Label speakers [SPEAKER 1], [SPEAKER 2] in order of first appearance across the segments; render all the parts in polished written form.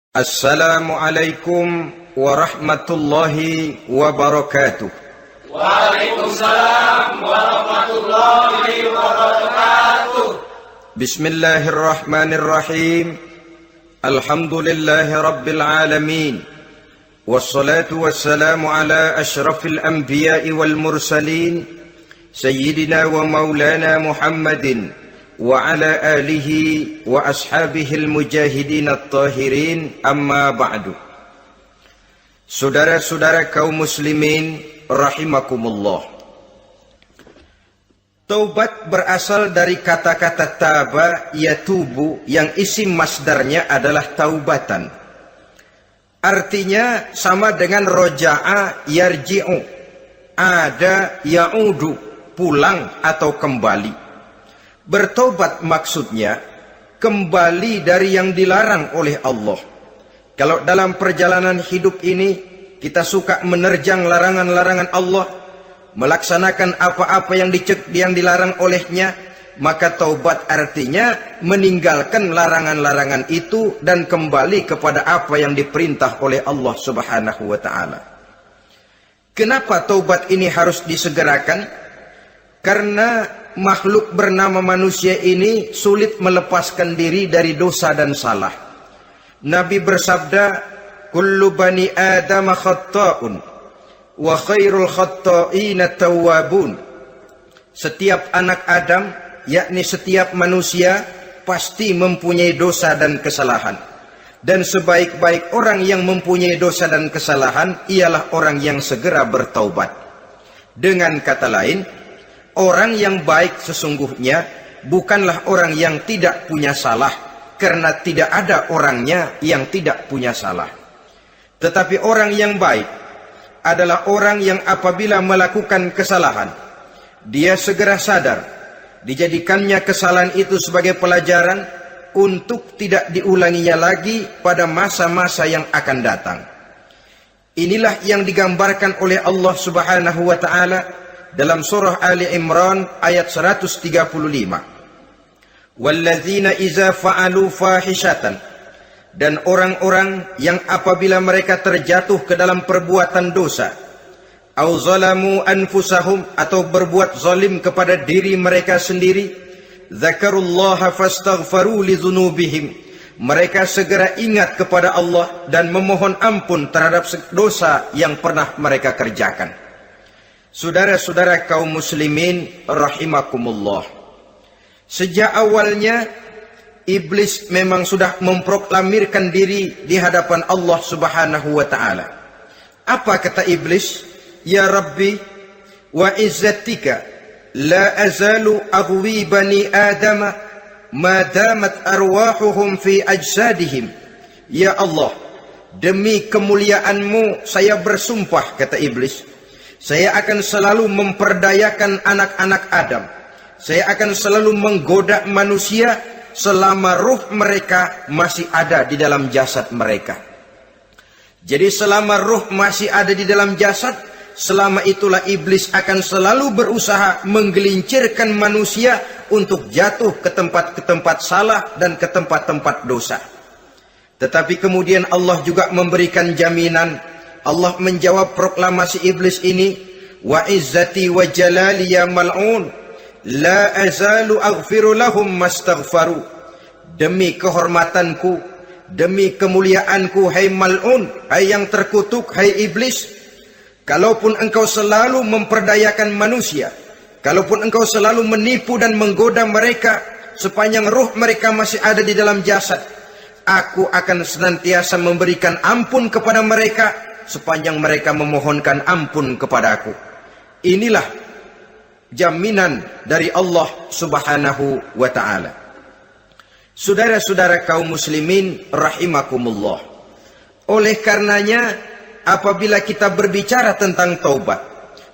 [SPEAKER 1] Assalamualaikum warahmatullahi wabarakatuh.
[SPEAKER 2] Waalaikumsalam warahmatullahi wabarakatuh.
[SPEAKER 1] Bismillahirrahmanirrahim. Alhamdulillahi rabbil alamin. Wassalatu wassalamu ala ashrafil anbiya'i wal mursalin. Sayyidina wa maulana Muhammadin wa ala alihi wa ashabihil mujahidin at-tahirin, amma ba'du. Saudara-saudara kaum muslimin rahimakumullah. Taubat berasal dari kata-kata taba yatubu yang isim masdarnya adalah taubatan. Artinya sama dengan roja'a yarji'u, ada ya'udu, pulang atau kembali. Bertobat maksudnya kembali dari yang dilarang oleh Allah. Kalau dalam perjalanan hidup ini kita suka menerjang larangan-larangan Allah, melaksanakan apa-apa yang dilarang olehnya, maka taubat artinya meninggalkan larangan-larangan itu dan kembali kepada apa yang diperintah oleh Allah Subhanahu wa taala. Kenapa taubat ini harus disegerakan? Karena makhluk bernama manusia ini sulit melepaskan diri dari dosa dan salah. Nabi bersabda, "Kullu bani Adam khatta'un wa khairul khatta'ina tawwabun." Setiap anak Adam, yakni setiap manusia, pasti mempunyai dosa dan kesalahan. Dan sebaik-baik orang yang mempunyai dosa dan kesalahan ialah orang yang segera bertaubat. Dengan kata lain, orang yang baik sesungguhnya bukanlah orang yang tidak punya salah, karena tidak ada orangnya yang tidak punya salah. Tetapi orang yang baik adalah orang yang apabila melakukan kesalahan, dia segera sadar, dijadikannya kesalahan itu sebagai pelajaran untuk tidak diulanginya lagi pada masa-masa yang akan datang. Inilah yang digambarkan oleh Allah Subhanahu wa taala dalam surah Ali Imran ayat 135. Walladzina iza fa'alu fahishatan, dan orang-orang yang apabila mereka terjatuh ke dalam perbuatan dosa, au zalamu anfusahum, atau berbuat zalim kepada diri mereka sendiri, dzakarullaha fastaghfaru lidzunubihim, mereka segera ingat kepada Allah dan memohon ampun terhadap dosa yang pernah mereka kerjakan. Saudara-saudara kaum muslimin rahimakumullah, sejak awalnya iblis memang sudah memproklamirkan diri di hadapan Allah Subhanahu wa taala. Apa kata iblis? Ya Rabbi wa izzatika la azalu aghwi bani Adam ma damat arwahuhum fi ajsadihim. Ya Allah, demi kemuliaan-Mu saya bersumpah, kata iblis, saya akan selalu memperdayakan anak-anak Adam. Saya akan selalu menggoda manusia selama ruh mereka masih ada di dalam jasad mereka. Jadi selama ruh masih ada di dalam jasad, selama itulah iblis akan selalu berusaha menggelincirkan manusia untuk jatuh ke tempat salah dan ke tempat-tempat dosa. Tetapi kemudian Allah juga memberikan jaminan. Allah menjawab proklamasi iblis ini, wa izzati wa jalali ya mal'un la azalu aghfiru lahum mastaghfaru. Demi kehormatanku, demi kemuliaanku, hai mal'un, hai yang terkutuk, hai iblis, kalaupun engkau selalu memperdayakan manusia, kalaupun engkau selalu menipu dan menggoda mereka sepanjang ruh mereka masih ada di dalam jasad, aku akan senantiasa memberikan ampun kepada mereka sepanjang mereka memohonkan ampun kepadaku. Inilah jaminan dari Allah Subhanahu wa taala. Saudara-saudara kaum muslimin rahimakumullah. Oleh karenanya, apabila kita berbicara tentang taubat,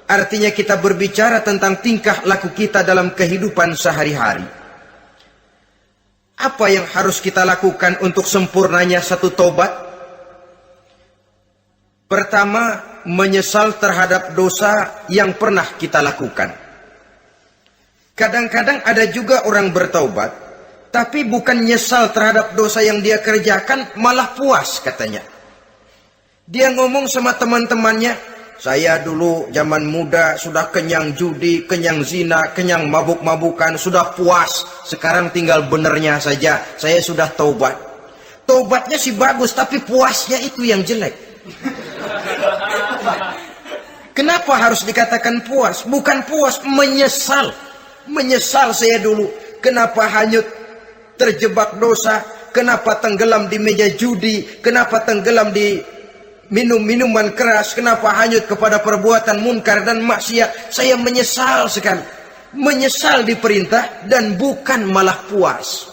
[SPEAKER 1] artinya kita berbicara tentang tingkah laku kita dalam kehidupan sehari-hari. Apa yang harus kita lakukan untuk sempurnanya satu taubat? Pertama, menyesal terhadap dosa yang pernah kita lakukan. Kadang-kadang ada juga orang bertaubat, Tapi bukan nyesal terhadap dosa yang dia kerjakan, malah puas katanya. Dia ngomong sama teman-temannya, saya dulu zaman muda sudah kenyang judi, kenyang zina, kenyang mabuk-mabukan, sudah puas. Sekarang tinggal benernya saja, saya sudah taubat. Taubatnya sih bagus, tapi puasnya itu yang jelek. Kenapa harus dikatakan puas? Bukan puas, menyesal. Menyesal saya dulu. Kenapa hanyut terjebak dosa? Kenapa tenggelam di meja judi? Kenapa tenggelam di minum-minuman keras? Kenapa hanyut kepada perbuatan munkar dan maksiat? Saya menyesal sekali. Menyesal diperintah dan bukan malah puas.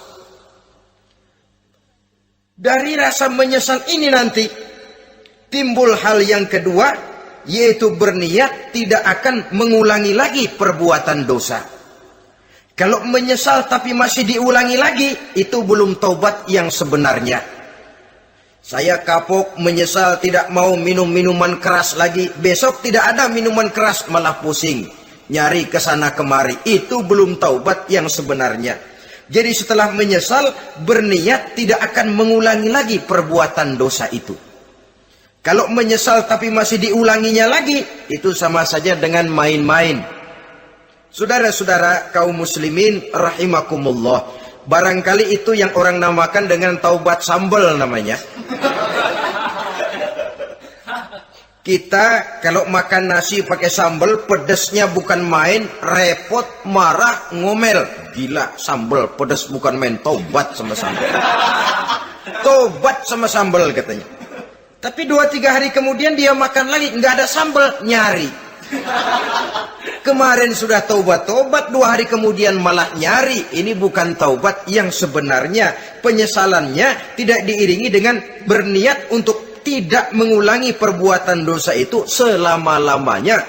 [SPEAKER 1] Dari rasa menyesal ini nanti timbul hal yang kedua, yaitu berniat tidak akan mengulangi lagi perbuatan dosa. Kalau menyesal tapi masih diulangi lagi, itu belum taubat yang sebenarnya. Saya kapok, menyesal, tidak mau minum minuman keras lagi. Besok tidak ada minuman keras, malah pusing. Nyari ke sana kemari. Itu belum taubat yang sebenarnya. Jadi setelah menyesal, berniat tidak akan mengulangi lagi perbuatan dosa itu. Kalau menyesal tapi masih diulanginya lagi, itu sama saja dengan main-main. Saudara-saudara kaum muslimin rahimakumullah, barangkali itu yang orang namakan dengan taubat sambal namanya. Kita kalau makan nasi pakai sambal, pedesnya bukan main, repot, marah, ngomel. Gila, sambal pedes bukan main, taubat sama sambal. Taubat sama sambal katanya. Tapi 2-3 hari kemudian dia makan lagi, nggak ada sambal, nyari. Kemarin sudah taubat, 2 hari kemudian malah nyari. Ini bukan taubat yang sebenarnya. Penyesalannya tidak diiringi dengan berniat untuk tidak mengulangi perbuatan dosa itu selama-lamanya.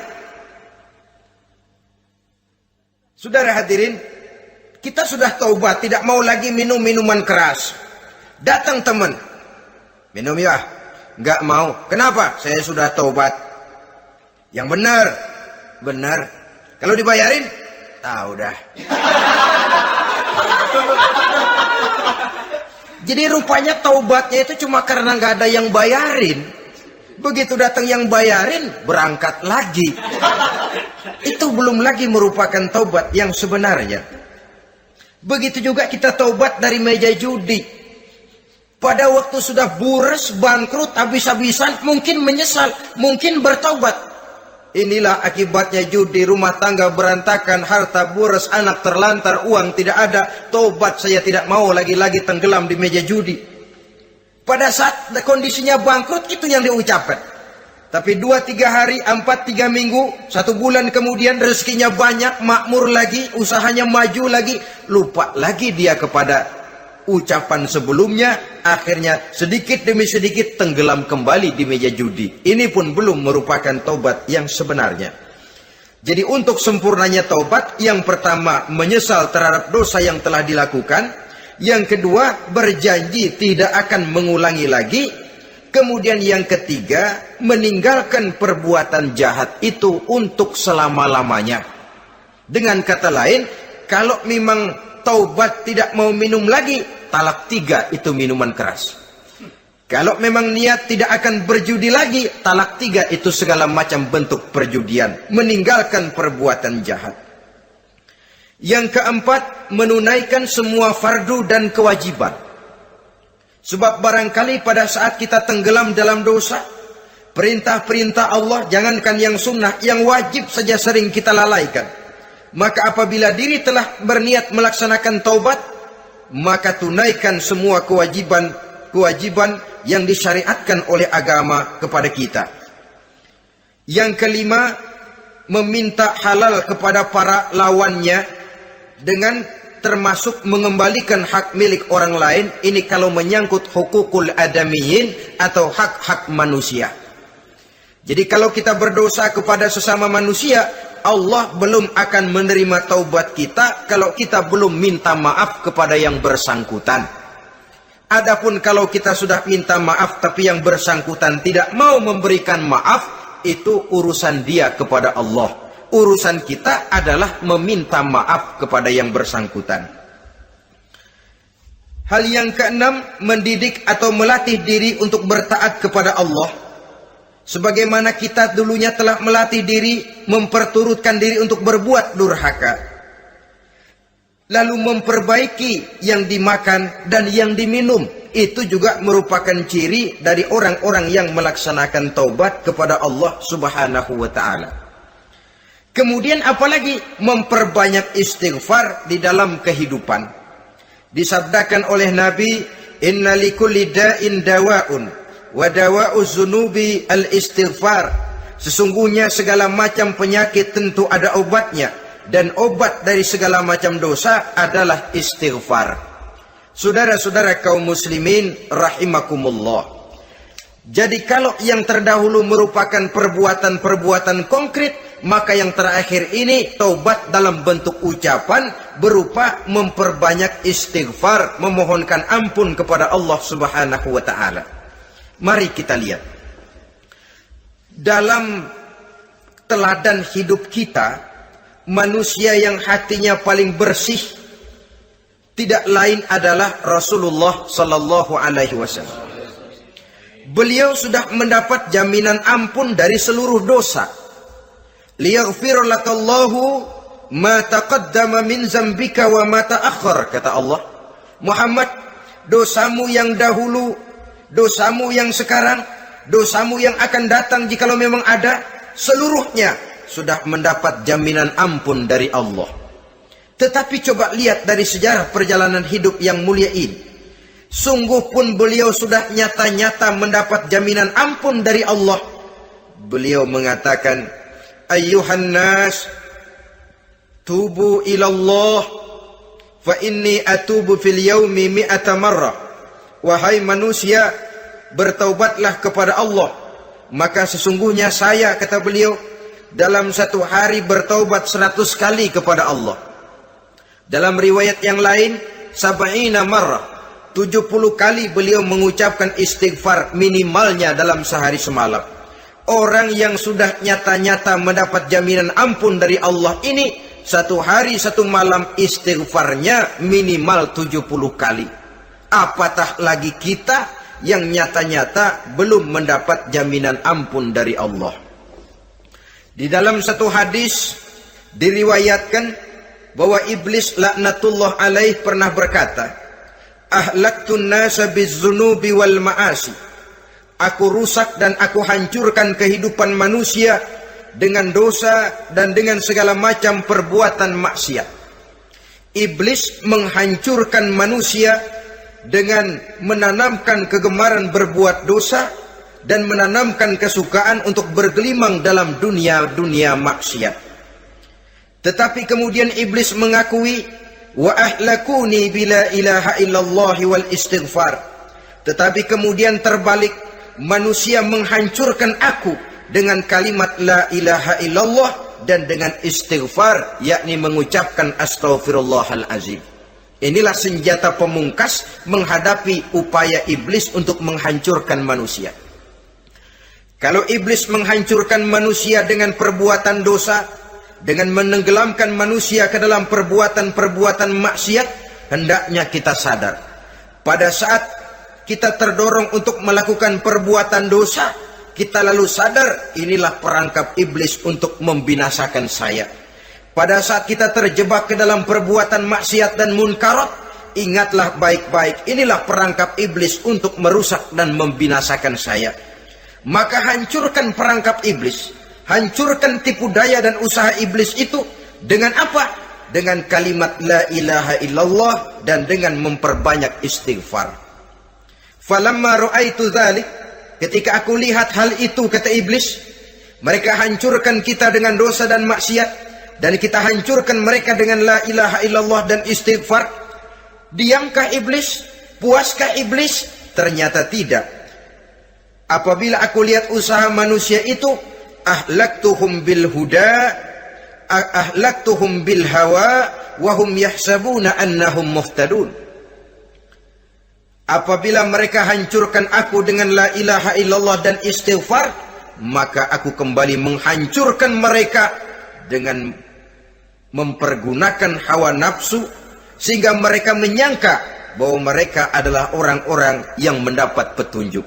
[SPEAKER 1] Saudara hadirin, kita sudah taubat, tidak mau lagi minum minuman keras. Datang teman, minum ya? Nggak mau. Kenapa? Saya sudah taubat. Yang benar, benar. Kalau dibayarin, tahu dah. Jadi rupanya taubatnya itu cuma karena nggak ada yang bayarin. Begitu datang yang bayarin, berangkat lagi. Itu belum lagi merupakan taubat yang sebenarnya. Begitu juga kita taubat dari meja judi. Pada waktu sudah bures, bangkrut, habis-habisan, mungkin menyesal, mungkin bertaubat. Inilah akibatnya judi, rumah tangga berantakan, harta bures, anak terlantar, uang tidak ada. Taubat, saya tidak mau lagi-lagi tenggelam di meja judi. Pada saat kondisinya bangkrut, itu yang diucapkan. Tapi 2-3 hari, 4-3 minggu, 1 bulan kemudian rezekinya banyak, makmur lagi, usahanya maju lagi, lupa lagi dia kepada ucapan sebelumnya, akhirnya sedikit demi sedikit tenggelam kembali di meja judi. Ini pun belum merupakan taubat yang sebenarnya. Jadi untuk sempurnanya taubat, yang pertama menyesal terhadap dosa yang telah dilakukan, yang kedua berjanji tidak akan mengulangi lagi, kemudian yang ketiga meninggalkan perbuatan jahat itu untuk selama-lamanya. Dengan kata lain, kalau memang taubat tidak mau minum lagi, talak 3 itu minuman keras. Kalau memang niat tidak akan berjudi lagi, talak 3 itu segala macam bentuk perjudian, meninggalkan perbuatan jahat. Yang keempat, menunaikan semua fardu dan kewajiban. Sebab barangkali pada saat kita tenggelam dalam dosa, perintah-perintah Allah, jangankan yang sunnah, yang wajib saja sering kita lalaikan. Maka apabila diri telah berniat melaksanakan taubat, maka tunaikan semua kewajiban yang disyariatkan oleh agama kepada kita. Yang kelima, meminta halal kepada para lawannya dengan termasuk mengembalikan hak milik orang lain. Ini kalau menyangkut hukukul adamiyin atau hak-hak manusia. Jadi kalau kita berdosa kepada sesama manusia, Allah belum akan menerima taubat kita kalau kita belum minta maaf kepada yang bersangkutan. Adapun kalau kita sudah minta maaf tapi yang bersangkutan tidak mau memberikan maaf, itu urusan dia kepada Allah. Urusan kita adalah meminta maaf kepada yang bersangkutan. Hal yang keenam, mendidik atau melatih diri untuk bertaat kepada Allah. Sebagaimana kita dulunya telah melatih diri, memperturutkan diri untuk berbuat durhaka. Lalu memperbaiki yang dimakan dan yang diminum. Itu juga merupakan ciri dari orang-orang yang melaksanakan taubat kepada Allah Subhanahu wa ta'ala. Kemudian apalagi memperbanyak istighfar di dalam kehidupan. Disabdakan oleh Nabi, inna likulli da'in dawa'un wa dawa'uz zunubi al-istighfar. Sesungguhnya segala macam penyakit tentu ada obatnya, dan obat dari segala macam dosa adalah istighfar. Saudara-saudara kaum muslimin rahimakumullah. Jadi kalau yang terdahulu merupakan perbuatan-perbuatan konkret, maka yang terakhir ini taubat dalam bentuk ucapan berupa memperbanyak istighfar, memohonkan ampun kepada Allah Subhanahu wa ta'ala. Mari kita lihat. Dalam teladan hidup kita, manusia yang hatinya paling bersih tidak lain adalah Rasulullah sallallahu alaihi wasallam. Beliau sudah mendapat jaminan ampun dari seluruh dosa. Liyaghfir lakallahu ma taqaddama min zambika wa ma ta'akhkhar, kata Allah. Muhammad, dosamu yang dahulu, dosamu yang sekarang, dosamu yang akan datang jikalau memang ada, seluruhnya sudah mendapat jaminan ampun dari Allah. Tetapi coba lihat dari sejarah perjalanan hidup yang mulia ini. Sungguh pun beliau sudah nyata-nyata mendapat jaminan ampun dari Allah. Beliau mengatakan, ayyuhan nas, tubu ilallah, fa inni atubu fil yaumi mi'ata marrah. Wahai manusia, bertaubatlah kepada Allah. Maka sesungguhnya saya, kata beliau, dalam satu hari bertaubat 100 kali kepada Allah. Dalam riwayat yang lain, sab'ina marrah, 70 kali beliau mengucapkan istighfar minimalnya dalam sehari semalam. Orang yang sudah nyata-nyata mendapat jaminan ampun dari Allah ini, satu hari satu malam istighfarnya minimal 70 kali. Apatah lagi kita yang nyata-nyata belum mendapat jaminan ampun dari Allah. Di dalam satu hadis diriwayatkan bahwa iblis laknatullah alaih pernah berkata, ahlaktun nasa bizzunubi wal ma'asi. Aku rusak dan aku hancurkan kehidupan manusia dengan dosa dan dengan segala macam perbuatan maksiat. Iblis menghancurkan manusia dengan menanamkan kegemaran berbuat dosa dan menanamkan kesukaan untuk bergelimang dalam dunia maksiat. Tetapi kemudian iblis mengakui, wa ahlakuni bila ilaha illallah wal istighfar. Tetapi kemudian terbalik, manusia menghancurkan aku dengan kalimat la ilaha illallah dan dengan istighfar, yakni mengucapkan astaghfirullahalazim. Inilah senjata pemungkas menghadapi upaya iblis untuk menghancurkan manusia. Kalau iblis menghancurkan manusia dengan perbuatan dosa, dengan menenggelamkan manusia ke dalam perbuatan-perbuatan maksiat, hendaknya kita sadar. Pada saat kita terdorong untuk melakukan perbuatan dosa, kita lalu sadar, inilah perangkap iblis untuk membinasakan saya. Pada saat kita terjebak ke dalam perbuatan maksiat dan munkarat, ingatlah baik-baik, inilah perangkap iblis untuk merusak dan membinasakan saya. Maka hancurkan perangkap iblis. Hancurkan tipu daya dan usaha iblis itu dengan apa? Dengan kalimat la ilaha illallah dan dengan memperbanyak istighfar. Falamma ra'aitu dzalik, ketika aku lihat hal itu, kata iblis, mereka hancurkan kita dengan dosa dan maksiat, dan kita hancurkan mereka dengan la ilaha illallah dan istighfar. Diamkah iblis? Puaskah iblis? Ternyata tidak. Apabila aku lihat usaha manusia itu, ahlaktuhum bil huda, ahlaktuhum bil hawa, wahum yahsabuna annahum muhtadun. Apabila mereka hancurkan aku dengan la ilaha illallah dan istighfar, maka aku kembali menghancurkan mereka dengan mempergunakan hawa nafsu, sehingga mereka menyangka bahwa mereka adalah orang-orang yang mendapat petunjuk.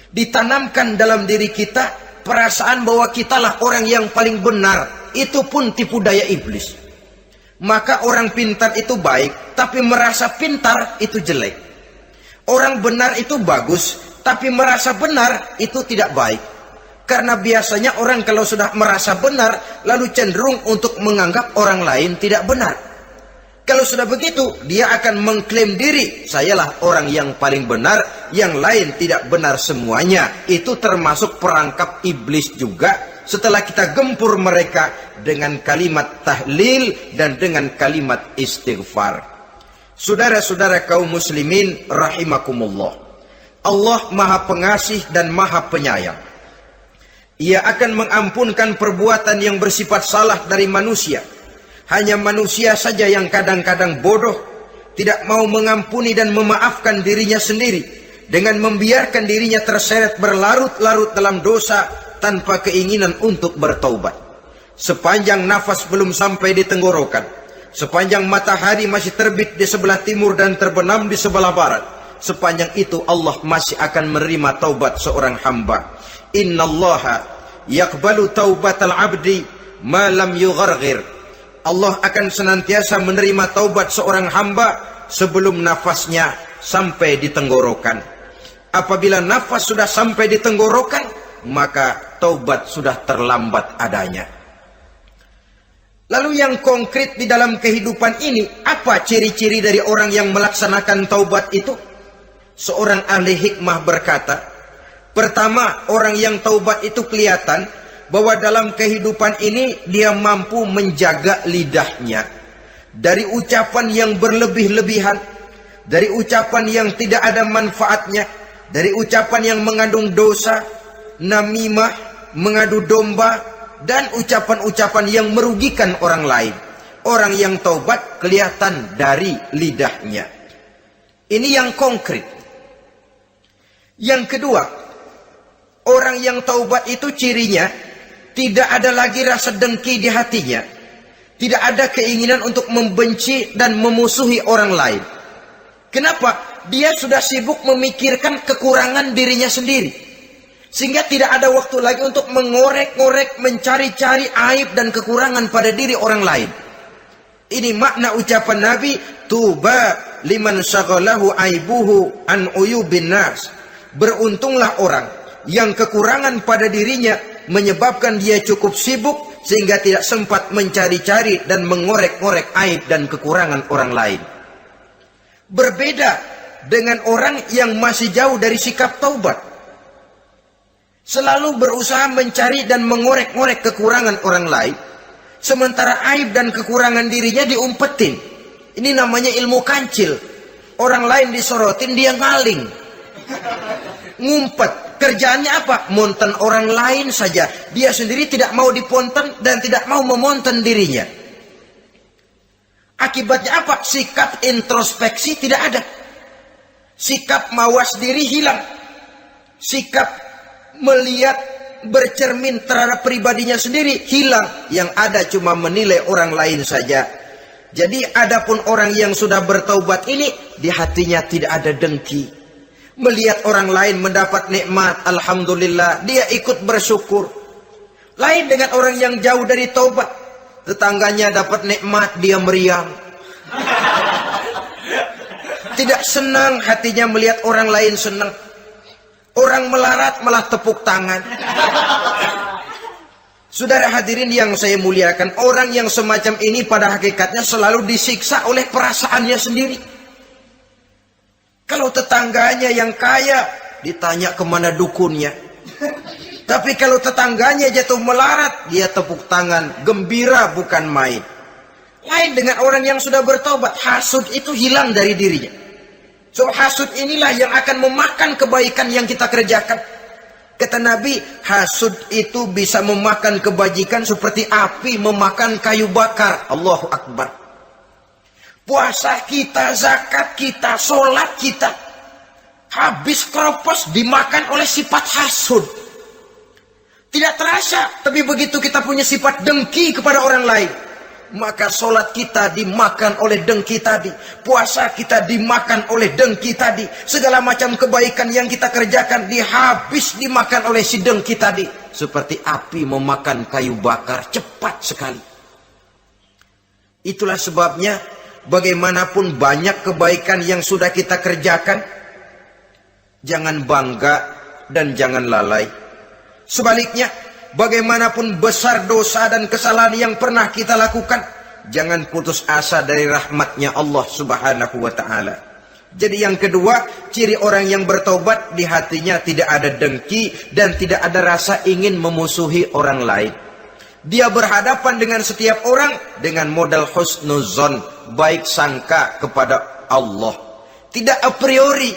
[SPEAKER 1] Ditanamkan dalam diri kita perasaan bahwa kitalah orang yang paling benar. Itu pun tipu daya iblis. Maka orang pintar itu baik, tapi merasa pintar itu jelek. Orang benar itu bagus, tapi merasa benar itu tidak baik. Karena biasanya orang kalau sudah merasa benar, lalu cenderung untuk menganggap orang lain tidak benar. Kalau sudah begitu, dia akan mengklaim diri, sayalah orang yang paling benar, yang lain tidak benar semuanya. Itu termasuk perangkap iblis juga, setelah kita gempur mereka dengan kalimat tahlil dan dengan kalimat istighfar. Saudara-saudara kaum muslimin rahimakumullah, Allah Maha Pengasih dan Maha Penyayang. Ia akan mengampunkan perbuatan yang bersifat salah dari manusia. Hanya manusia saja yang kadang-kadang bodoh, tidak mau mengampuni dan memaafkan dirinya sendiri, dengan membiarkan dirinya terseret berlarut-larut dalam dosa tanpa keinginan untuk bertaubat. Sepanjang nafas belum sampai di tenggorokan, sepanjang matahari masih terbit di sebelah timur dan terbenam di sebelah barat, sepanjang itu Allah masih akan menerima taubat seorang hamba. Innallaha yaqbalu taubatal abdi ma lam yugharghir. Allah akan senantiasa menerima taubat seorang hamba sebelum nafasnya sampai di tenggorokan. Apabila nafas sudah sampai di tenggorokan, maka taubat sudah terlambat adanya. Lalu yang konkret di dalam kehidupan ini, apa ciri-ciri dari orang yang melaksanakan taubat itu? Seorang ahli hikmah berkata, pertama, orang yang taubat itu kelihatan bahwa dalam kehidupan ini dia mampu menjaga lidahnya dari ucapan yang berlebih-lebihan, dari ucapan yang tidak ada manfaatnya, dari ucapan yang mengandung dosa, namimah, mengadu domba, dan ucapan-ucapan yang merugikan orang lain. Orang yang taubat kelihatan dari lidahnya. Ini yang konkret. Yang kedua, orang yang taubat itu cirinya tidak ada lagi rasa dengki di hatinya. Tidak ada keinginan untuk membenci dan memusuhi orang lain. Kenapa? Dia sudah sibuk memikirkan kekurangan dirinya sendiri. Sehingga tidak ada waktu lagi untuk mengorek-ngorek, mencari-cari aib dan kekurangan pada diri orang lain. Ini makna ucapan Nabi, tuba liman syaghalahu aibuhu an uyubin nas. Beruntunglah orang yang kekurangan pada dirinya menyebabkan dia cukup sibuk sehingga tidak sempat mencari-cari dan mengorek-ngorek aib dan kekurangan orang lain. Berbeda dengan orang yang masih jauh dari sikap taubat. Selalu berusaha mencari dan mengorek-ngorek kekurangan orang lain, sementara aib dan kekurangan dirinya diumpetin. Ini namanya ilmu kancil. Orang lain disorotin, dia ngaling, ngumpet. Kerjaannya apa? Monten orang lain saja. Dia sendiri tidak mau diponten dan tidak mau memonten dirinya. Akibatnya apa? Sikap introspeksi tidak ada. Sikap mawas diri hilang. Sikap melihat, bercermin terhadap pribadinya sendiri hilang. Yang ada cuma menilai orang lain saja. Jadi adapun orang yang sudah bertaubat ini, di hatinya tidak ada dengki. Melihat orang lain mendapat nikmat, alhamdulillah, dia ikut bersyukur. Lain dengan orang yang jauh dari taubat. Tetangganya dapat nikmat, dia meriang. Tidak senang hatinya melihat orang lain senang. Orang melarat malah tepuk tangan. Saudara hadirin yang saya muliakan, orang yang semacam ini pada hakikatnya selalu disiksa oleh perasaannya sendiri. Kalau tetangganya yang kaya, ditanya kemana dukunnya. Tapi kalau tetangganya jatuh melarat, dia tepuk tangan, gembira bukan main. Lain dengan orang yang sudah bertobat, hasud itu hilang dari dirinya. So hasud inilah yang akan memakan kebaikan yang kita kerjakan. Kata Nabi, hasud itu bisa memakan kebajikan seperti api memakan kayu bakar. Allahu Akbar. Puasa kita, zakat kita, sholat kita, habis keropos dimakan oleh sifat hasud. Tidak terasa, tapi begitu kita punya sifat dengki kepada orang lain, maka sholat kita dimakan oleh dengki tadi, puasa kita dimakan oleh dengki tadi, segala macam kebaikan yang kita kerjakan dimakan oleh si dengki tadi, seperti api memakan kayu bakar, cepat sekali. Itulah sebabnya bagaimanapun banyak kebaikan yang sudah kita kerjakan, jangan bangga dan jangan lalai. Sebaliknya, bagaimanapun besar dosa dan kesalahan yang pernah kita lakukan, jangan putus asa dari rahmatnya Allah subhanahu wa ta'ala. Jadi yang kedua, ciri orang yang bertobat, di hatinya tidak ada dengki dan tidak ada rasa ingin memusuhi orang lain. Dia berhadapan dengan setiap orang dengan modal husnuzon, baik sangka kepada Allah, tidak a priori.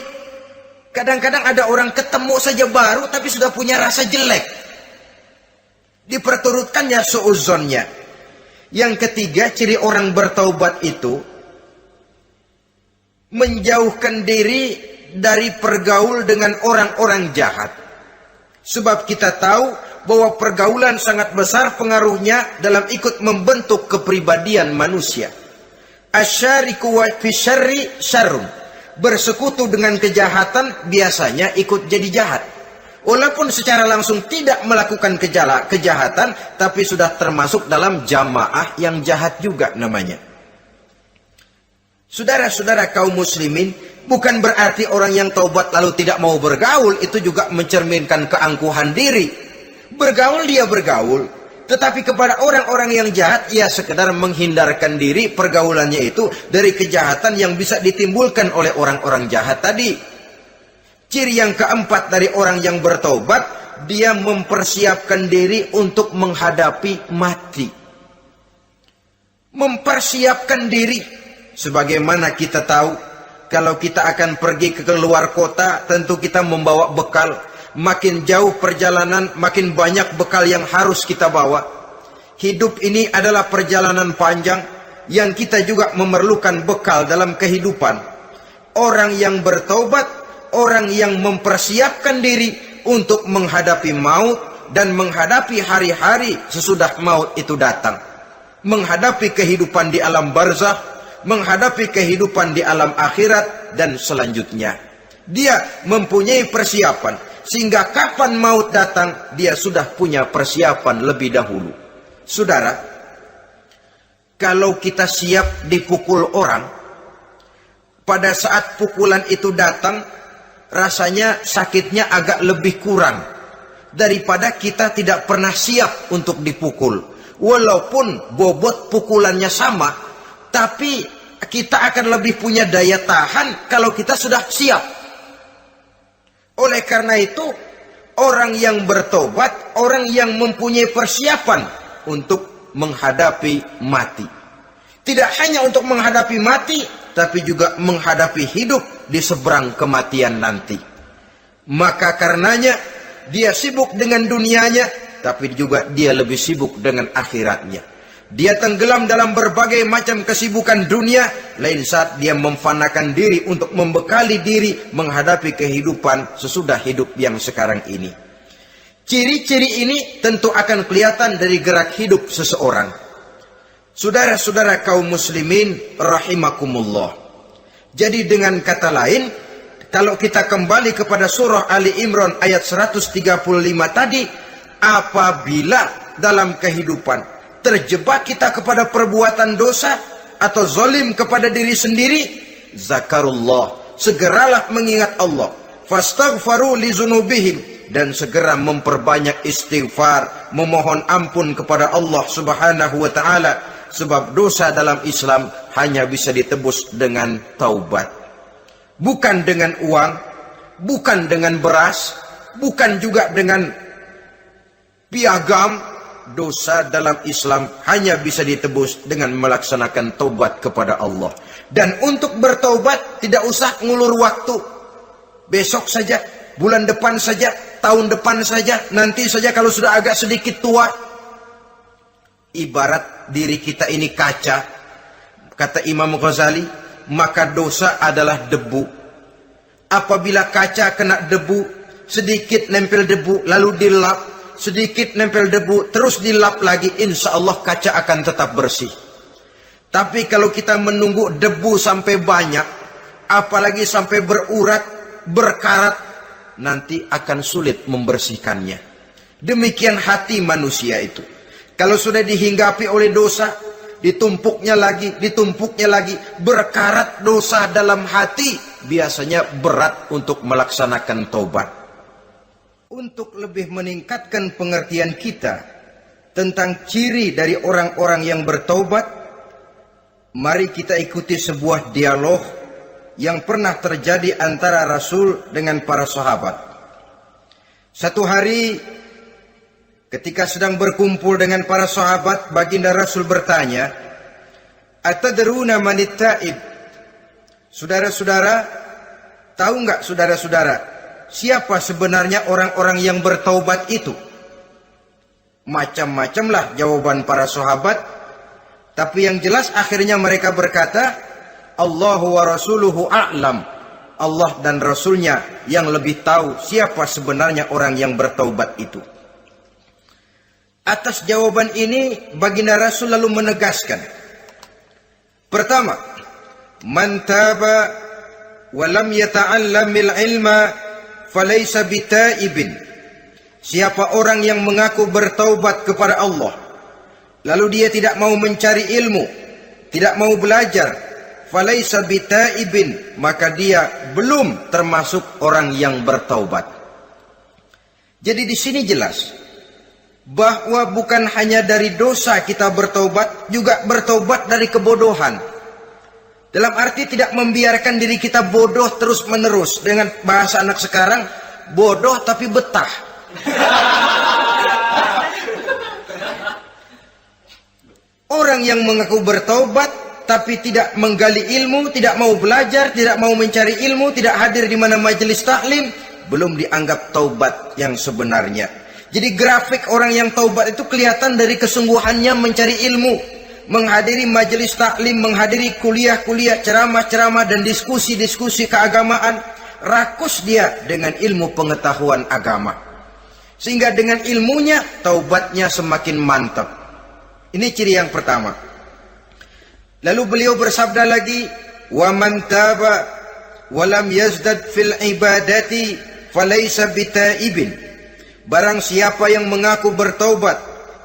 [SPEAKER 1] Kadang-kadang ada orang ketemu saja baru tapi sudah punya rasa jelek, diperturutkannya suuzonnya. Yang ketiga, ciri orang bertaubat itu menjauhkan diri dari pergaul dengan orang-orang jahat. Sebab kita tahu bahwa pergaulan sangat besar pengaruhnya dalam ikut membentuk kepribadian manusia. Asyariku wa fi syarri syarrun. Bersekutu dengan kejahatan biasanya ikut jadi jahat. Walaupun secara langsung tidak melakukan kejahatan, tapi sudah termasuk dalam jamaah yang jahat juga namanya. Saudara-saudara kaum muslimin, bukan berarti orang yang taubat lalu tidak mau bergaul itu juga mencerminkan keangkuhan diri. Bergaul dia bergaul, tetapi kepada orang-orang yang jahat ia sekedar menghindarkan diri pergaulannya itu dari kejahatan yang bisa ditimbulkan oleh orang-orang jahat tadi. Ciri yang keempat dari orang yang bertaubat, dia mempersiapkan diri untuk menghadapi mati. Mempersiapkan diri. Sebagaimana kita tahu, kalau kita akan pergi ke luar kota, tentu kita membawa bekal. Makin jauh perjalanan, makin banyak bekal yang harus kita bawa. Hidup ini adalah perjalanan panjang yang kita juga memerlukan bekal dalam kehidupan. Orang yang bertaubat, orang yang mempersiapkan diri untuk menghadapi maut dan menghadapi hari-hari sesudah maut itu datang. Menghadapi kehidupan di alam barzakh, menghadapi kehidupan di alam akhirat dan selanjutnya. Dia mempunyai persiapan. Sehingga kapan maut datang, dia sudah punya persiapan lebih dahulu. Saudara, kalau kita siap dipukul orang, pada saat pukulan itu datang, rasanya sakitnya agak lebih kurang daripada kita tidak pernah siap untuk dipukul. Walaupun bobot pukulannya sama, tapi kita akan lebih punya daya tahan kalau kita sudah siap. Oleh karena itu, orang yang bertobat, orang yang mempunyai persiapan untuk menghadapi mati. Tidak hanya untuk menghadapi mati, tapi juga menghadapi hidup di seberang kematian nanti. Maka karenanya, dia sibuk dengan dunianya, tapi juga dia lebih sibuk dengan akhiratnya. Dia tenggelam dalam berbagai macam kesibukan dunia, lain saat dia memfanakan diri untuk membekali diri menghadapi kehidupan sesudah hidup yang sekarang ini. Ciri-ciri ini tentu akan kelihatan dari gerak hidup seseorang. Saudara-saudara kaum muslimin rahimakumullah. Jadi dengan kata lain, kalau kita kembali kepada surah Ali Imran ayat 135 tadi, apabila dalam kehidupan terjebak kita kepada perbuatan dosa atau zalim kepada diri sendiri, zakarullah, segeralah mengingat Allah, fastaghfaru li dzunubihim, dan segera memperbanyak istighfar, memohon ampun kepada Allah Subhanahu wa taala, sebab dosa dalam Islam hanya bisa ditebus dengan taubat. Bukan dengan uang, bukan dengan beras, bukan juga dengan piagam. Dosa dalam Islam hanya bisa ditebus dengan melaksanakan taubat kepada Allah. Dan untuk bertaubat tidak usah ngulur waktu. Besok saja, bulan depan saja, tahun depan saja, nanti saja kalau sudah agak sedikit tua. Ibarat diri kita ini kaca, kata Imam Ghazali, maka dosa adalah debu. Apabila kaca kena debu, sedikit nempel debu lalu dilap, sedikit nempel debu terus dilap lagi, insya Allah kaca akan tetap bersih. Tapi kalau kita menunggu debu sampai banyak, apalagi sampai berurat, berkarat, nanti akan sulit membersihkannya. Demikian hati manusia itu. Kalau sudah dihinggapi oleh dosa, ditumpuknya lagi, berkarat dosa dalam hati, biasanya berat untuk melaksanakan taubat. Untuk lebih meningkatkan pengertian kita tentang ciri dari orang-orang yang bertaubat, mari kita ikuti sebuah dialog yang pernah terjadi antara Rasul dengan para sahabat. Satu hari ketika sedang berkumpul dengan para sahabat, baginda Rasul bertanya, "Atadruna manit taib?" Saudara-saudara, tahu enggak saudara-saudara, siapa sebenarnya orang-orang yang bertaubat itu? Macam-macamlah jawaban para sahabat, tapi yang jelas akhirnya mereka berkata, Allahu wa rasuluhu a'lam. Allah dan Rasulnya yang lebih tahu siapa sebenarnya orang yang bertaubat itu. Atas jawaban ini, baginda Rasul lalu menegaskan. Pertama, man taba wa lam yata'allamil ilma falaysa bitaibin. Siapa orang yang mengaku bertaubat kepada Allah, lalu dia tidak mau mencari ilmu, tidak mau belajar, falaysa bitaibin, maka dia belum termasuk orang yang bertaubat. Jadi di sini jelas bahwa bukan hanya dari dosa kita bertaubat, juga bertaubat dari kebodohan. Dalam arti tidak membiarkan diri kita bodoh terus menerus. Dengan bahasa anak sekarang, bodoh tapi betah. Orang yang mengaku bertaubat tapi tidak menggali ilmu, tidak mau belajar, tidak mau mencari ilmu, tidak hadir di mana majelis taklim, belum dianggap taubat yang sebenarnya. Jadi grafik orang yang taubat itu kelihatan dari kesungguhannya mencari ilmu, menghadiri majelis taklim, menghadiri kuliah-kuliah, ceramah-ceramah dan diskusi-diskusi keagamaan. Rakus dia dengan ilmu pengetahuan agama. Sehingga dengan ilmunya taubatnya semakin mantap. Ini ciri yang pertama. Lalu beliau bersabda lagi, wa man taba wa lam yazdad fil ibadati falaysa bitaibin. Barang siapa yang mengaku bertaubat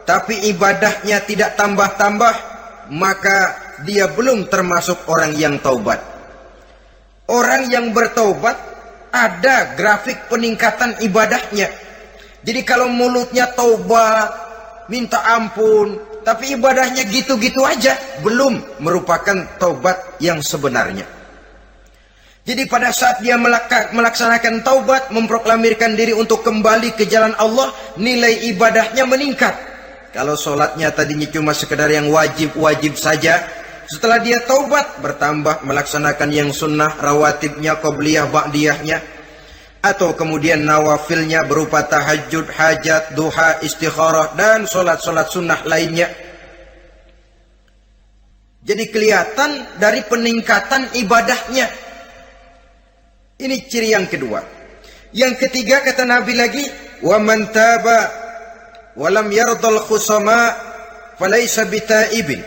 [SPEAKER 1] tapi ibadahnya tidak tambah-tambah, maka dia belum termasuk orang yang taubat. Orang yang bertaubat ada grafik peningkatan ibadahnya. Jadi kalau mulutnya taubat, minta ampun, tapi ibadahnya gitu-gitu aja, belum merupakan taubat yang sebenarnya. Jadi pada saat dia melaksanakan taubat, memproklamirkan diri untuk kembali ke jalan Allah, nilai ibadahnya meningkat. Kalau sholatnya tadinya cuma sekedar yang wajib-wajib saja, setelah dia taubat, bertambah melaksanakan yang sunnah, rawatibnya, qobliyah, ba'diyahnya. Atau kemudian nawafilnya berupa tahajud, hajat, duha, istikharah, dan sholat-sholat sunnah lainnya. Jadi kelihatan dari peningkatan ibadahnya. Ini ciri yang kedua. Yang ketiga kata Nabi lagi, wa man taba wa lam yardal khusama falaysa bitaibin.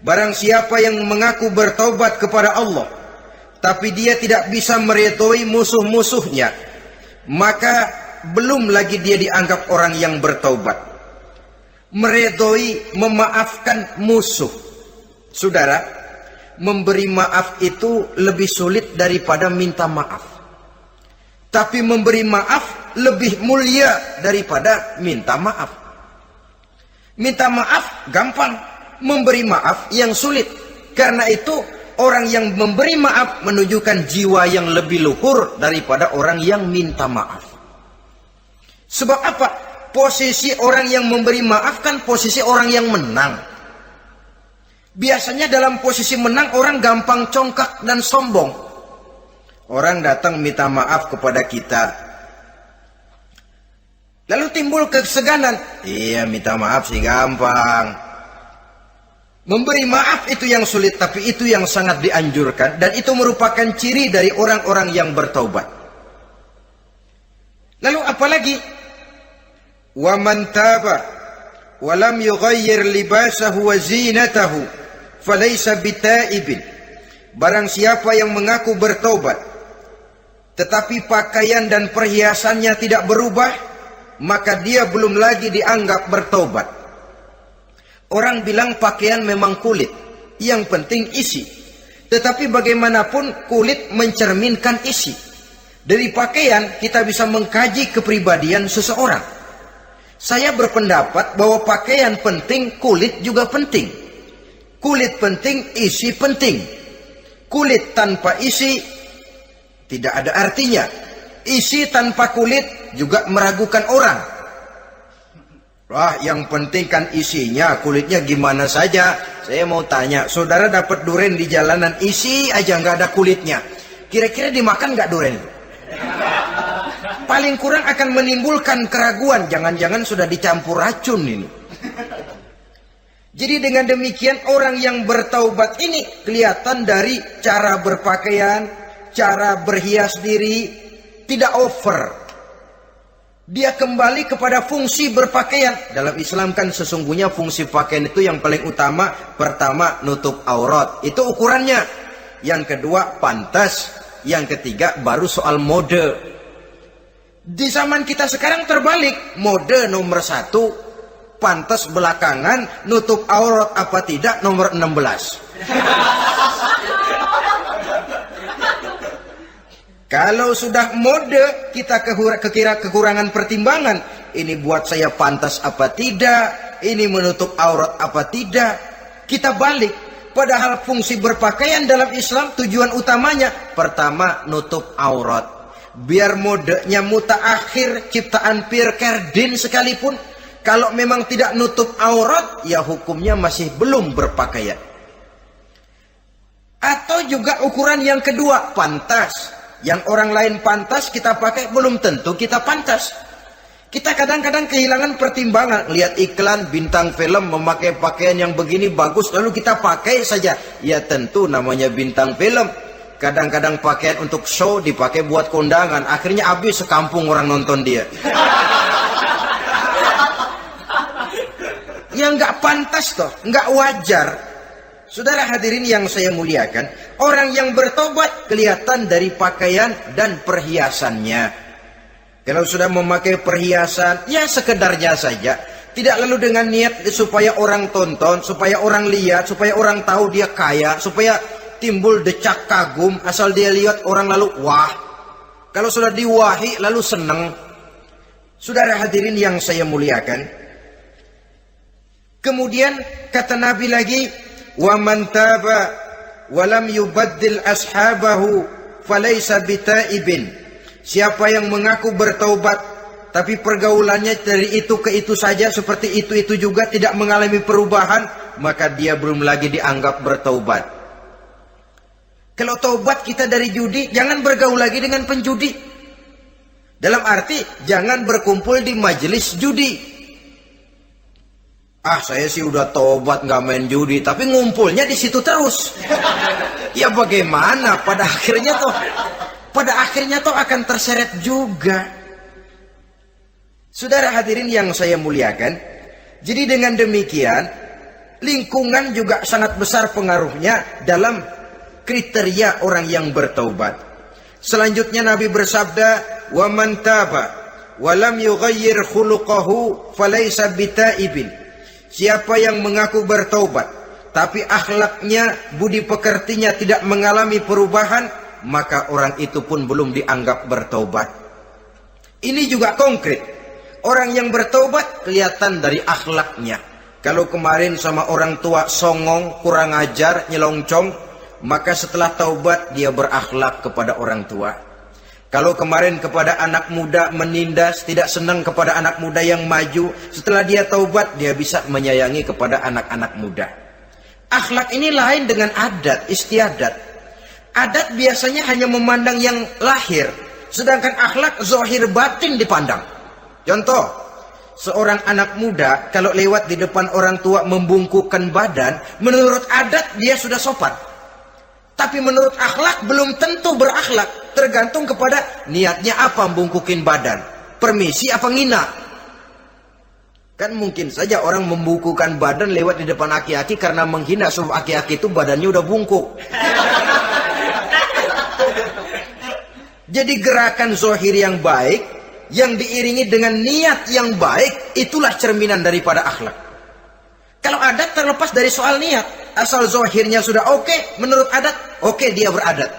[SPEAKER 1] Barang siapa yang mengaku bertaubat kepada Allah, tapi dia tidak bisa meridhoi musuh-musuhnya, maka belum lagi dia dianggap orang yang bertaubat. Meridhoi, memaafkan musuh. Saudara, memberi maaf itu lebih sulit daripada minta maaf. Tapi memberi maaf lebih mulia daripada minta maaf. Minta maaf gampang, memberi maaf yang sulit. Karena itu orang yang memberi maaf menunjukkan jiwa yang lebih luhur daripada orang yang minta maaf. Sebab apa? Posisi orang yang memberi maaf kan posisi orang yang menang. Biasanya dalam posisi menang orang gampang congkak dan sombong. Orang datang minta maaf kepada kita, lalu timbul keseganan. Iya, minta maaf sih gampang. Memberi maaf itu yang sulit, tapi itu yang sangat dianjurkan. Dan itu merupakan ciri dari orang-orang yang bertaubat. Lalu apalagi? Wa man taba wa lam yughayyir libasahu wa zinatahu falaysa bitaibin. Barang siapa yang mengaku bertaubat tetapi pakaian dan perhiasannya tidak berubah, maka dia belum lagi dianggap bertaubat. Orang bilang pakaian memang kulit, yang penting isi. Tetapi bagaimanapun kulit mencerminkan isi. Dari pakaian kita bisa mengkaji kepribadian seseorang. Saya berpendapat bahwa pakaian penting, kulit juga penting. Kulit penting, isi penting. Kulit tanpa isi tidak ada artinya. Isi tanpa kulit juga meragukan orang. Wah, yang penting kan isinya, kulitnya gimana saja. Saya mau tanya, saudara dapat duren di jalanan, isi aja nggak ada kulitnya. Kira-kira dimakan nggak duren? Paling kurang akan menimbulkan keraguan. Jangan-jangan sudah dicampur racun ini. Jadi dengan demikian orang yang bertaubat ini kelihatan dari cara berpakaian, cara berhias diri, tidak over. Dia kembali kepada fungsi berpakaian. Dalam Islam kan sesungguhnya fungsi pakaian itu yang paling utama. Pertama, nutup aurat. Itu ukurannya. Yang kedua, pantas. Yang ketiga, baru soal mode. Di zaman kita sekarang terbalik. Mode nomor 1, pantas belakangan, nutup aurat apa tidak nomor 16. Kalau sudah mode, kita kekira kekurangan pertimbangan. Ini buat saya pantas apa tidak, ini menutup aurat apa tidak. Kita balik. Padahal fungsi berpakaian dalam Islam tujuan utamanya pertama nutup aurat. Biar modenya mutaakhir, ciptaan Pierre Cardin sekalipun, kalau memang tidak nutup aurat, ya hukumnya masih belum berpakaian. Atau juga ukuran yang kedua, pantas. Yang orang lain pantas kita pakai, belum tentu kita pantas. Kita kadang-kadang kehilangan pertimbangan. Lihat iklan bintang film memakai pakaian yang begini bagus, lalu kita pakai saja. Ya tentu namanya bintang film. Kadang-kadang pakaian untuk show dipakai buat kondangan. Akhirnya habis sekampung orang nonton dia. Ya nggak pantas toh, nggak wajar. Saudara hadirin yang saya muliakan, orang yang bertobat kelihatan dari pakaian dan perhiasannya. Kalau sudah memakai perhiasan, ya sekedarnya saja. Tidak lalu dengan niat supaya orang tonton, supaya orang lihat, supaya orang tahu dia kaya, supaya timbul decak kagum, asal dia lihat orang lalu wah. Kalau sudah diwahi lalu senang. Saudara hadirin yang saya muliakan. Kemudian kata Nabi lagi, wa man taba wa lam yubaddil ashabahu falaysa bitaibin. Siapa yang mengaku bertaubat tapi pergaulannya dari itu ke itu saja, seperti itu juga, tidak mengalami perubahan, maka dia belum lagi dianggap bertaubat. Kalau taubat kita dari judi, jangan bergaul lagi dengan penjudi. Dalam arti jangan berkumpul di majelis judi. Ah, saya sih udah tobat nggak main judi, tapi ngumpulnya di situ terus. Ya bagaimana? Pada akhirnya toh akan terseret juga. Saudara hadirin yang saya muliakan, jadi dengan demikian lingkungan juga sangat besar pengaruhnya dalam kriteria orang yang bertaubat. Selanjutnya Nabi bersabda, "Wa man taba wa lam yughayyir khuluquhu falaysa bitaibin." Siapa yang mengaku bertaubat tapi akhlaknya, budi pekertinya tidak mengalami perubahan, maka orang itu pun belum dianggap bertaubat. Ini juga konkret. Orang yang bertaubat kelihatan dari akhlaknya. Kalau kemarin sama orang tua songong, kurang ajar, nyelongcong, maka setelah taubat dia berakhlak kepada orang tua. Kalau kemarin kepada anak muda menindas, tidak senang kepada anak muda yang maju, setelah dia taubat dia bisa menyayangi kepada anak-anak muda. Akhlak ini lain dengan adat, istiadat. Adat biasanya hanya memandang yang lahir, sedangkan akhlak zahir batin dipandang. Contoh, seorang anak muda kalau lewat di depan orang tua membungkukkan badan, menurut adat dia sudah sopan. Tapi menurut akhlak belum tentu berakhlak. Tergantung kepada niatnya apa membungkukin badan. Permisi apa ngina. Kan mungkin saja orang membukukan badan lewat di depan aki-aki karena menghina, sebab aki-aki itu badannya udah bungkuk. Jadi gerakan zohir yang baik, yang diiringi dengan niat yang baik, itulah cerminan daripada akhlak. Kalau adat terlepas dari soal niat, asal zohirnya sudah oke, menurut adat, oke dia beradat.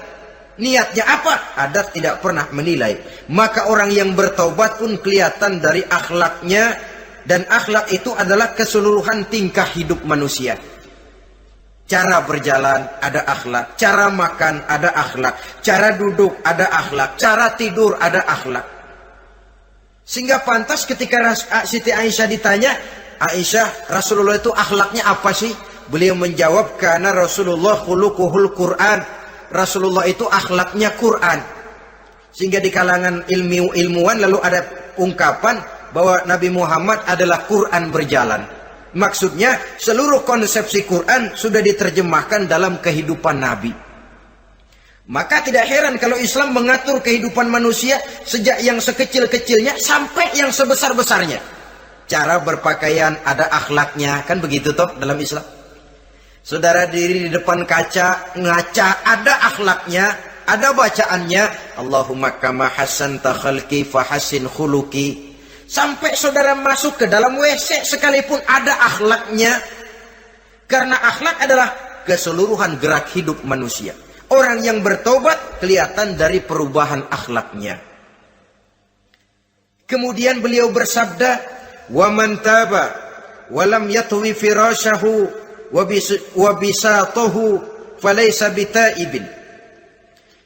[SPEAKER 1] Niatnya apa? Adat tidak pernah menilai. Maka orang yang bertaubat pun kelihatan dari akhlaknya, dan akhlak itu adalah keseluruhan tingkah hidup manusia. Cara berjalan ada akhlak, cara makan ada akhlak, cara duduk ada akhlak, cara tidur ada akhlak. Sehingga pantas ketika Siti Aisyah ditanya, Aisyah, Rasulullah itu akhlaknya apa sih? Beliau menjawab, karena Rasulullah khuluquhul Quran. Rasulullah itu akhlaknya Quran. Sehingga di kalangan ilmuwan lalu ada ungkapan bahwa Nabi Muhammad adalah Quran berjalan. Maksudnya seluruh konsepsi Quran sudah diterjemahkan dalam kehidupan Nabi. Maka tidak heran kalau Islam mengatur kehidupan manusia sejak yang sekecil-kecilnya sampai yang sebesar-besarnya. Cara berpakaian ada akhlaknya, kan begitu toh dalam Islam. Saudara diri di depan kaca, ngaca, ada akhlaknya, ada bacaannya. Allahumma kama hasanta khalqi fahasin khuluqi. Sampai saudara masuk ke dalam WC sekalipun ada akhlaknya. Karena akhlak adalah keseluruhan gerak hidup manusia. Orang yang bertobat kelihatan dari perubahan akhlaknya. Kemudian beliau bersabda, "Wa man taba wa lam yatwi firashahu wa bisatahu falaysa bitaibin."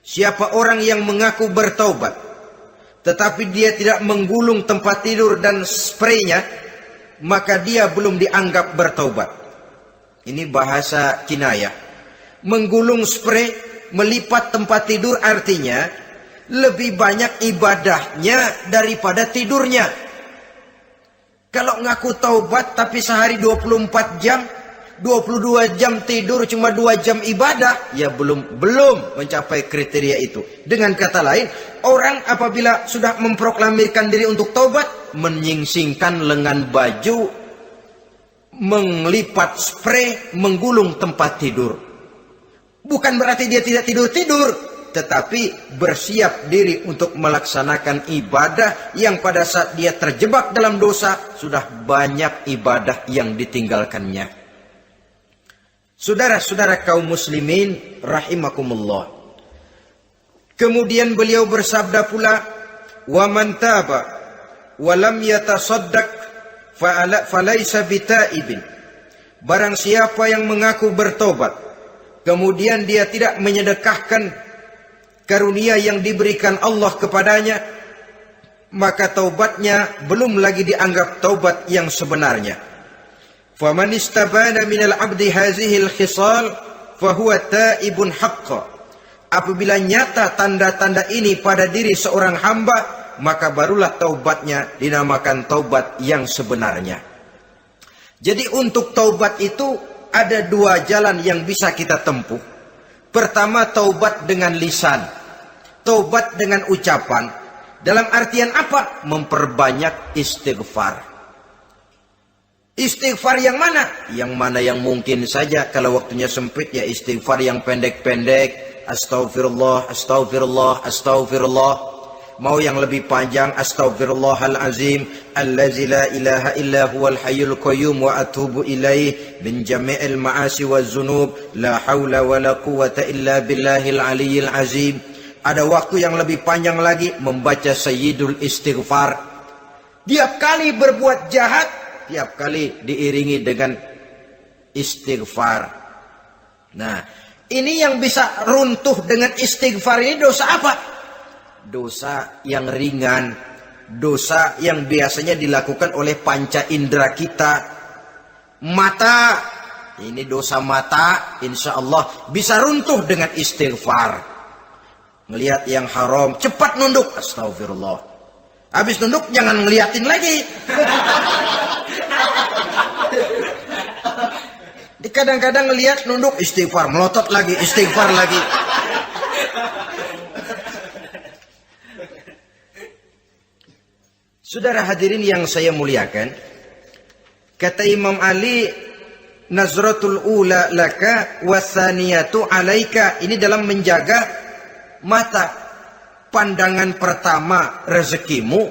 [SPEAKER 1] Siapa orang yang mengaku bertaubat tetapi dia tidak menggulung tempat tidur dan spraynya, maka dia belum dianggap bertaubat. Ini bahasa kinayah. Menggulung spray, melipat tempat tidur artinya lebih banyak ibadahnya daripada tidurnya. Kalau ngaku taubat tapi sehari 24 jam, 22 jam tidur, cuma 2 jam ibadah, ya belum mencapai kriteria itu. Dengan kata lain, orang apabila sudah memproklamirkan diri untuk taubat, menyingsingkan lengan baju, melipat spray, menggulung tempat tidur. Bukan berarti dia tidak tidur-tidur, tetapi bersiap diri untuk melaksanakan ibadah yang pada saat dia terjebak dalam dosa, sudah banyak ibadah yang ditinggalkannya. Saudara-saudara kaum muslimin rahimakumullah. Kemudian beliau bersabda pula, "Wa man taba wa lam yatasaddaq falaysa bitaibin." Barang siapa yang mengaku bertobat, kemudian dia tidak menyedekahkan karunia yang diberikan Allah kepadanya, maka taubatnya belum lagi dianggap taubat yang sebenarnya. فَمَنْ اسْتَبَانَ مِنَ الْعَبْدِ هَذِهِ الْخِصَالِ فَهُوَ تَائِبٌ حَقًّا. Apabila nyata tanda-tanda ini pada diri seorang hamba, maka barulah taubatnya dinamakan taubat yang sebenarnya. Jadi untuk taubat itu ada 2 jalan yang bisa kita tempuh. Pertama, taubat dengan lisan, taubat dengan ucapan. Dalam artian apa? Memperbanyak istighfar. Istighfar yang mana? Yang mana yang mungkin saja. Kalau waktunya sempit, ya istighfar yang pendek-pendek. Astaghfirullah, astaghfirullah, astaghfirullah. Mau yang lebih panjang, astaghfirullahalazim allazi la ilaha illa huwal hayyul qayyum wa atubu ilaih min jami'il ma'asi waz zunub la haula wala quwwata illa billahil aliyyil azim. Ada waktu yang lebih panjang lagi membaca sayyidul istighfar. Tiap kali berbuat jahat, tiap kali diiringi dengan istighfar. Nah, ini yang bisa runtuh dengan istighfar ini dosa apa? Dosa yang ringan, dosa yang biasanya dilakukan oleh panca indera kita. Mata, ini dosa mata, insya Allah bisa runtuh dengan istighfar. Melihat yang haram, cepat nunduk, astagfirullah. Habis nunduk jangan ngeliatin lagi. Kadang-kadang ngeliat nunduk, istighfar, melotot lagi, istighfar lagi. Saudara hadirin yang saya muliakan, Kata Imam Ali, nazratul ula laka wasaniyatu alaika. Ini dalam menjaga mata. Pandangan pertama rezekimu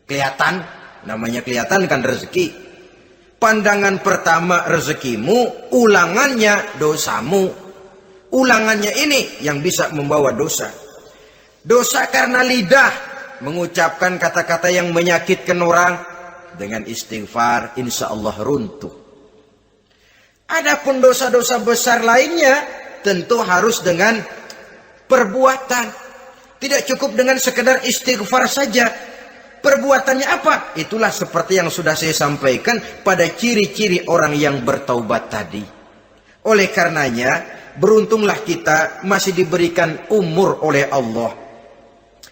[SPEAKER 1] kelihatan, namanya kelihatan kan rezeki. Pandangan pertama rezekimu, ulangannya dosamu. Ulangannya ini yang bisa membawa dosa. Dosa karena lidah, mengucapkan kata-kata yang menyakitkan orang. Dengan istighfar, insya Allah runtuh. Adapun dosa-dosa besar lainnya, tentu harus dengan perbuatan. Tidak cukup dengan sekedar istighfar saja. Perbuatannya apa? Itulah seperti yang sudah saya sampaikan pada ciri-ciri orang yang bertaubat tadi. Oleh karenanya, beruntunglah kita masih diberikan umur oleh Allah.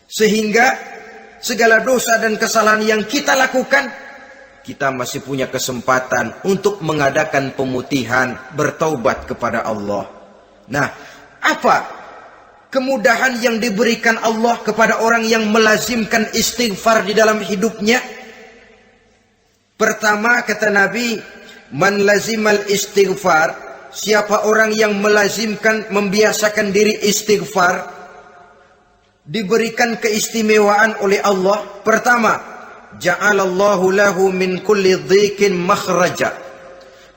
[SPEAKER 1] Sehingga segala dosa dan kesalahan yang kita lakukan, kita masih punya kesempatan untuk mengadakan pemutihan, bertaubat kepada Allah. Nah, apa kemudahan yang diberikan Allah kepada orang yang melazimkan istighfar di dalam hidupnya? Pertama, kata Nabi, man lazimal istighfar, siapa orang yang melazimkan, membiasakan diri istighfar, diberikan keistimewaan oleh Allah. Pertama, ja'alallahu lahu min kulli dhikin makhraja.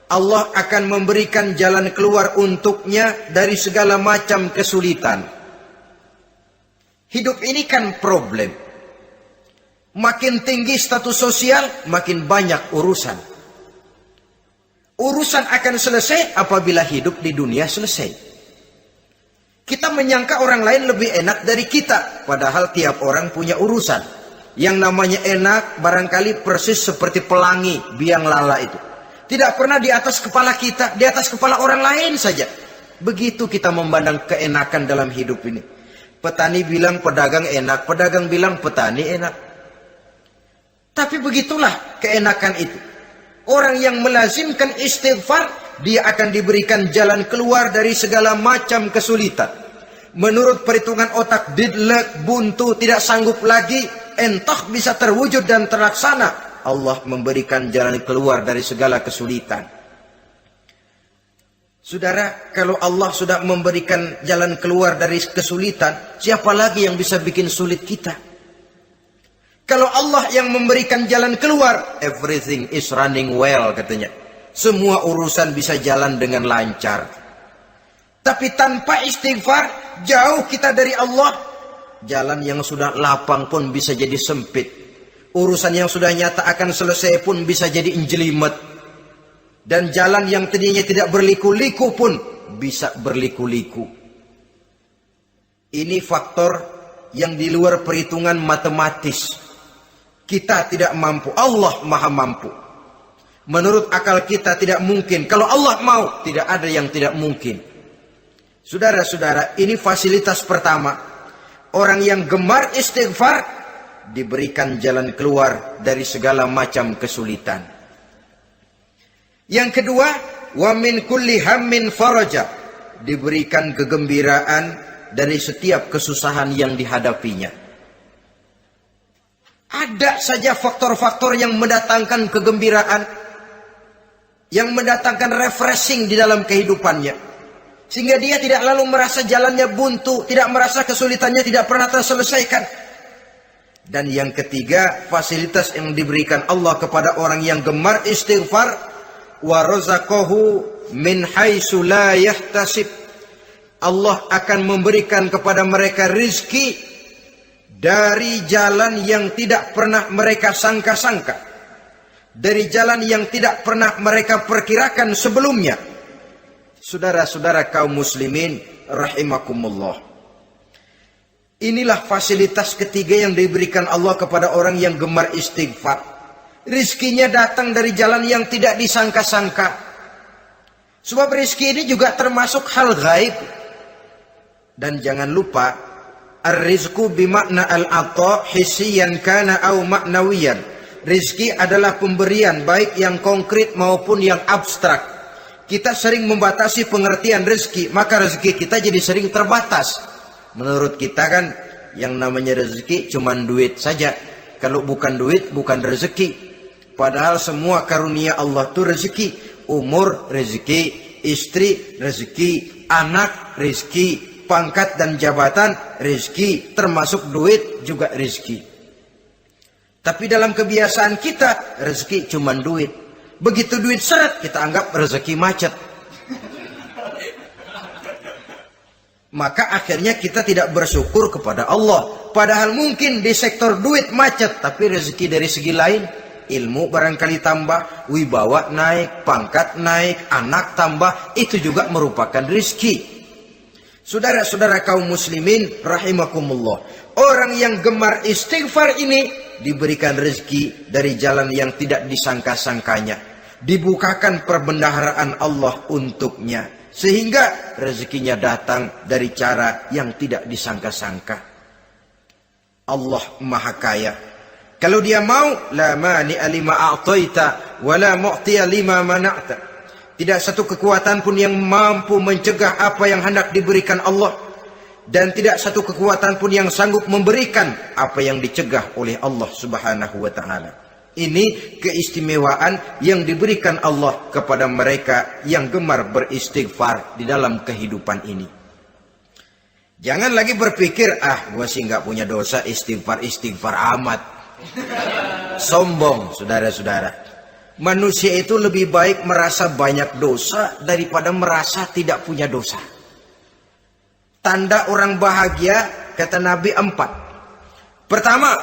[SPEAKER 1] Allah akan memberikan jalan keluar untuknya dari segala macam kesulitan. Hidup ini kan problem. Makin tinggi status sosial, makin banyak urusan. Urusan akan selesai apabila hidup di dunia selesai. Kita menyangka orang lain lebih enak dari kita, padahal tiap orang punya urusan. Yang namanya enak barangkali persis seperti pelangi biang lala itu. Tidak pernah di atas kepala kita, di atas kepala orang lain saja. Begitu kita memandang keenakan dalam hidup ini. Petani bilang pedagang enak, pedagang bilang petani enak. Tapi begitulah keenakan itu. Orang yang melazimkan istighfar, dia akan diberikan jalan keluar dari segala macam kesulitan. Menurut perhitungan otak, didlek, buntu, tidak sanggup lagi, entah bisa terwujud dan terlaksana. Allah memberikan jalan keluar dari segala kesulitan. Saudara, kalau Allah sudah memberikan jalan keluar dari kesulitan, siapa lagi yang bisa bikin sulit kita? Kalau Allah yang memberikan jalan keluar, everything is running well katanya. Semua urusan bisa jalan dengan lancar. Tapi tanpa istighfar, jauh kita dari Allah. Jalan yang sudah lapang pun bisa jadi sempit. Urusan yang sudah nyata akan selesai pun bisa jadi injelimet. Dan jalan yang tadinya tidak berliku-liku pun bisa berliku-liku. Ini faktor yang di luar perhitungan matematis. Kita tidak mampu, Allah maha mampu. Menurut akal kita tidak mungkin. Kalau Allah mau, tidak ada yang tidak mungkin. Saudara-saudara, ini fasilitas pertama. Orang yang gemar istighfar diberikan jalan keluar dari segala macam kesulitan. Yang kedua, wa min kulli hammin faraja, diberikan kegembiraan dari setiap kesusahan yang dihadapinya. Ada saja faktor-faktor yang mendatangkan kegembiraan, yang mendatangkan refreshing di dalam kehidupannya, sehingga dia tidak lalu merasa jalannya buntu, tidak merasa kesulitannya tidak pernah terselesaikan. Dan yang ketiga, fasilitas yang diberikan Allah kepada orang yang gemar istighfar, wa razaqahu min haitsu la yahtasib. Allah akan memberikan kepada mereka rizki dari jalan yang tidak pernah mereka sangka-sangka, dari jalan yang tidak pernah mereka perkirakan sebelumnya. Saudara-saudara kaum muslimin rahimakumullah, inilah fasilitas ketiga yang diberikan Allah kepada orang yang gemar istighfar. Rizkinya datang dari jalan yang tidak disangka-sangka. Sebab rizki ini juga termasuk hal gaib. Dan jangan lupa, ar-rizku bimakna al-ata hissiyan kana au ma'nawiyan. Rizki adalah pemberian, baik yang konkret maupun yang abstrak. Kita sering membatasi pengertian rizki, maka rizki kita jadi sering terbatas. Menurut kita kan, yang namanya rezeki cuma duit saja. Kalau bukan duit, bukan rezeki. Padahal semua karunia Allah itu rezeki. Umur, rezeki. Istri, rezeki. Anak, rezeki. Pangkat dan jabatan, rezeki. Termasuk duit juga rezeki. Tapi dalam kebiasaan kita, rezeki cuma duit. Begitu duit seret, kita anggap rezeki macet. Maka akhirnya kita tidak bersyukur kepada Allah. Padahal mungkin di sektor duit macet, tapi rezeki dari segi lain, ilmu barangkali tambah, wibawa naik, pangkat naik, anak tambah, itu juga merupakan rezeki. Saudara-saudara kaum muslimin rahimakumullah, orang yang gemar istighfar ini diberikan rezeki dari jalan yang tidak disangka-sangkanya, dibukakan perbendaharaan Allah untuknya, sehingga rezekinya datang dari cara yang tidak disangka-sangka. Allah Maha Kaya. Kalau dia mau, la mani'a lima a'taita wa la mu'tiya lima mana'ta. Tidak satu kekuatan pun yang mampu mencegah apa yang hendak diberikan Allah, dan tidak satu kekuatan pun yang sanggup memberikan apa yang dicegah oleh Allah Subhanahu wa taala. Ini keistimewaan yang diberikan Allah kepada mereka yang gemar beristighfar di dalam kehidupan ini. Jangan lagi berpikir, gua sih nggak punya dosa, istighfar amat. Sombong, saudara-saudara. Manusia itu lebih baik merasa banyak dosa daripada merasa tidak punya dosa. Tanda orang bahagia, kata Nabi, 4. Pertama,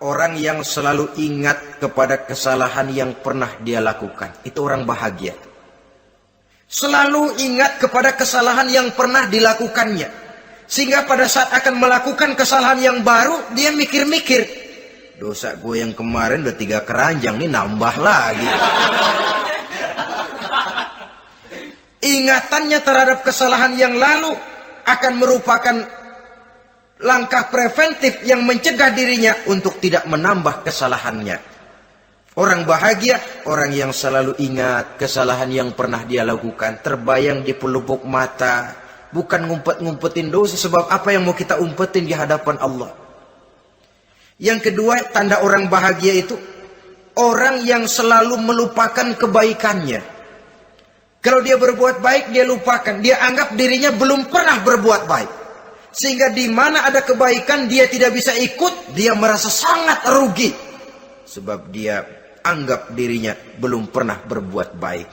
[SPEAKER 1] orang yang selalu ingat kepada kesalahan yang pernah dia lakukan. Itu orang bahagia. Selalu ingat kepada kesalahan yang pernah dilakukannya. Sehingga pada saat akan melakukan kesalahan yang baru, dia mikir-mikir. Dosa gue yang kemarin udah 3 keranjang, nih nambah lagi. Ingatannya terhadap kesalahan yang lalu akan merupakan langkah preventif yang mencegah dirinya untuk tidak menambah kesalahannya. Orang bahagia, orang yang selalu ingat kesalahan yang pernah dia lakukan, terbayang di pelupuk mata, bukan ngumpet-ngumpetin dosa. Sebab apa yang mau kita umpetin di hadapan Allah? Yang kedua, tanda orang bahagia itu orang yang selalu melupakan kebaikannya. Kalau dia berbuat baik, dia lupakan. Dia anggap dirinya belum pernah berbuat baik. Sehingga di mana ada kebaikan, dia tidak bisa ikut. Dia merasa sangat rugi. Sebab dia anggap dirinya belum pernah berbuat baik.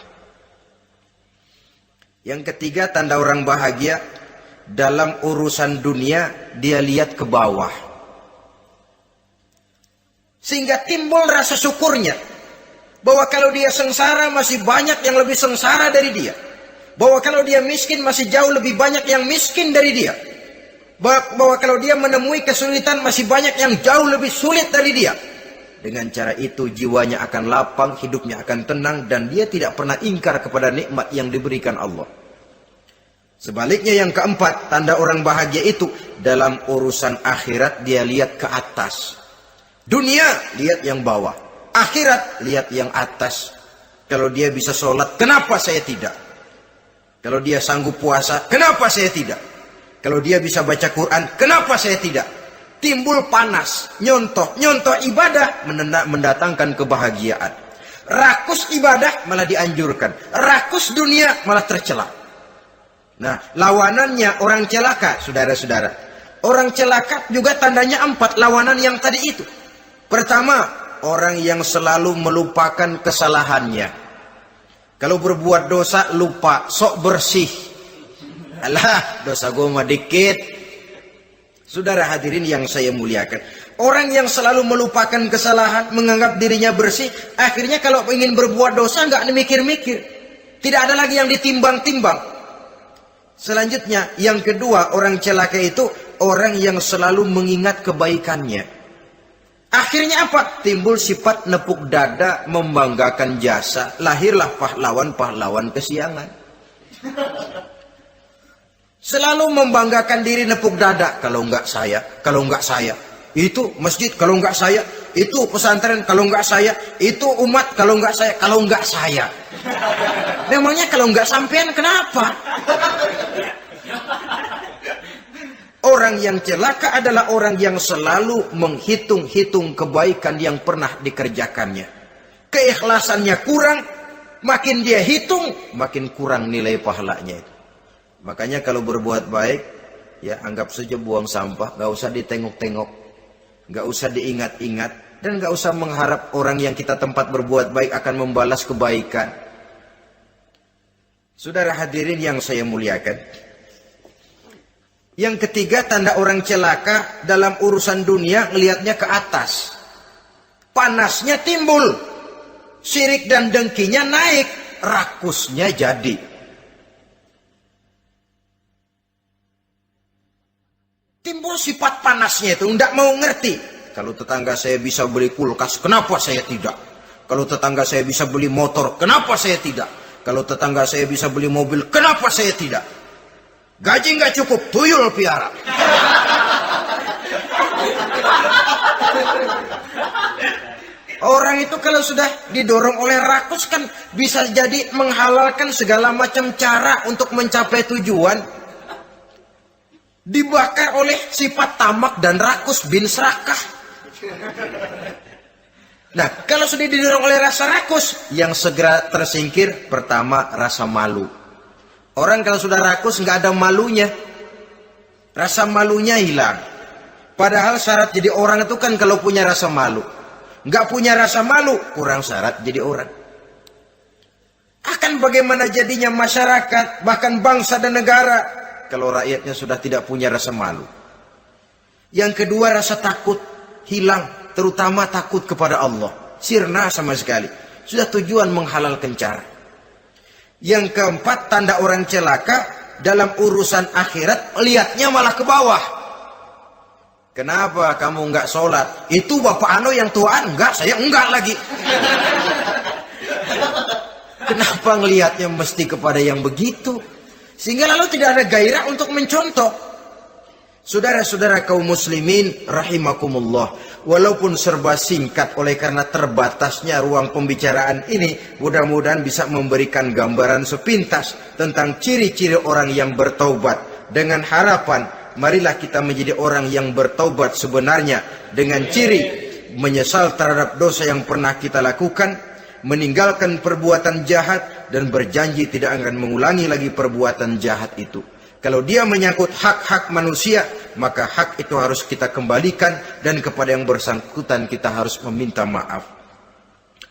[SPEAKER 1] Yang ketiga, tanda orang bahagia, dalam urusan dunia, dia lihat ke bawah. Sehingga timbul rasa syukurnya. Bahwa kalau dia sengsara masih banyak yang lebih sengsara dari dia. Bahwa kalau dia miskin masih jauh lebih banyak yang miskin dari dia. Bahwa kalau dia menemui kesulitan masih banyak yang jauh lebih sulit dari dia. Dengan cara itu jiwanya akan lapang, hidupnya akan tenang, dan dia tidak pernah ingkar kepada nikmat yang diberikan Allah. Sebaliknya yang keempat, tanda orang bahagia itu dalam urusan akhirat dia lihat ke atas. Dunia, lihat yang bawah. Akhirat, lihat yang atas. Kalau dia bisa sholat, kenapa saya tidak? Kalau dia sanggup puasa, kenapa saya tidak? Kalau dia bisa baca Quran, kenapa saya tidak? Timbul panas, nyontoh ibadah mendatangkan kebahagiaan. Rakus ibadah malah dianjurkan. Rakus dunia malah tercela. Nah, lawanannya orang celaka, saudara-saudara. Orang celaka juga tandanya 4, lawanan yang tadi itu. Pertama, orang yang selalu melupakan kesalahannya. Kalau berbuat dosa, lupa, sok bersih. Alah, dosa gue mah dikit. Saudara hadirin yang saya muliakan. Orang yang selalu melupakan kesalahan, menganggap dirinya bersih, akhirnya kalau ingin berbuat dosa, nggak mikir-mikir. Tidak ada lagi yang ditimbang-timbang. Selanjutnya, yang kedua, orang celaka itu orang yang selalu mengingat kebaikannya. Akhirnya apa? Timbul sifat nepuk dada, membanggakan jasa. Lahirlah pahlawan-pahlawan kesiangan. Selalu membanggakan diri, nepuk dada. Kalau enggak saya. Itu masjid kalau enggak saya. Itu pesantren kalau enggak saya. Itu umat kalau enggak saya. Kalau enggak saya. Memangnya kalau enggak sampean kenapa? Orang yang celaka adalah orang yang selalu menghitung-hitung kebaikan yang pernah dikerjakannya. keikhlasannya kurang, makin dia hitung, makin kurang nilai pahalanya itu. Makanya kalau berbuat baik, ya anggap saja buang sampah, gak usah ditengok-tengok, gak usah diingat-ingat, dan gak usah mengharap orang yang kita tempat berbuat baik akan membalas kebaikan. Saudara hadirin yang saya muliakan, yang ketiga, tanda orang celaka dalam urusan dunia, ngelihatnya ke atas. Panasnya timbul, syirik dan dengkinya naik, rakusnya jadi. Timbul sifat panasnya itu, tidak mau ngerti. Kalau tetangga saya bisa beli kulkas, kenapa saya tidak? Kalau tetangga saya bisa beli motor, kenapa saya tidak? Kalau tetangga saya bisa beli mobil, kenapa saya tidak? Gaji nggak cukup, tuyul piara. Orang itu kalau sudah didorong oleh rakus kan bisa jadi menghalalkan segala macam cara untuk mencapai tujuan. Dibakar oleh sifat tamak dan rakus bin serakah. Nah, kalau sudah didorong oleh rasa rakus, yang segera tersingkir pertama rasa malu. Orang kalau sudah rakus nggak ada malunya, rasa malunya hilang. Padahal syarat jadi orang itu kan kalau punya rasa malu. Nggak punya rasa malu, kurang syarat jadi orang. Akan bagaimana jadinya masyarakat, bahkan bangsa dan negara, kalau rakyatnya sudah tidak punya rasa malu. Yang kedua, rasa takut hilang, terutama takut kepada Allah. Sirna sama sekali. Sudah tujuan menghalalkan cara. Yang keempat, tanda orang celaka dalam urusan akhirat, lihatnya malah ke bawah. Kenapa kamu enggak sholat? Itu bapak anu yang tuaan, enggak, saya enggak lagi. Kenapa ngelihatnya mesti kepada yang begitu? Sehingga lalu tidak ada gairah untuk mencontoh. Saudara-saudara kaum muslimin rahimakumullah, walaupun serba singkat oleh karena terbatasnya ruang pembicaraan ini, mudah-mudahan bisa memberikan gambaran sepintas tentang ciri-ciri orang yang bertaubat. Dengan harapan, marilah kita menjadi orang yang bertaubat sebenarnya dengan ciri menyesal terhadap dosa yang pernah kita lakukan, meninggalkan perbuatan jahat, dan berjanji tidak akan mengulangi lagi perbuatan jahat itu. Kalau dia menyangkut hak-hak manusia, maka hak itu harus kita kembalikan, dan kepada yang bersangkutan kita harus meminta maaf.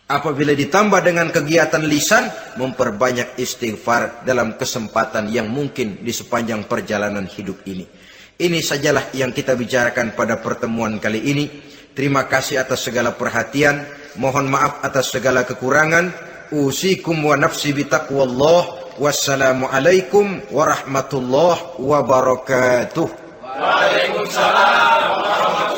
[SPEAKER 1] Apabila ditambah dengan kegiatan lisan, memperbanyak istighfar dalam kesempatan yang mungkin di sepanjang perjalanan hidup ini. Ini sajalah yang kita bicarakan pada pertemuan kali ini. Terima kasih atas segala perhatian. Mohon maaf atas segala kekurangan. Usikum wa nafsi bitaqwallah. Wassalamualaikum warahmatullahi wabarakatuh.
[SPEAKER 2] Waalaikumsalam warahmatullahi wabarakatuh.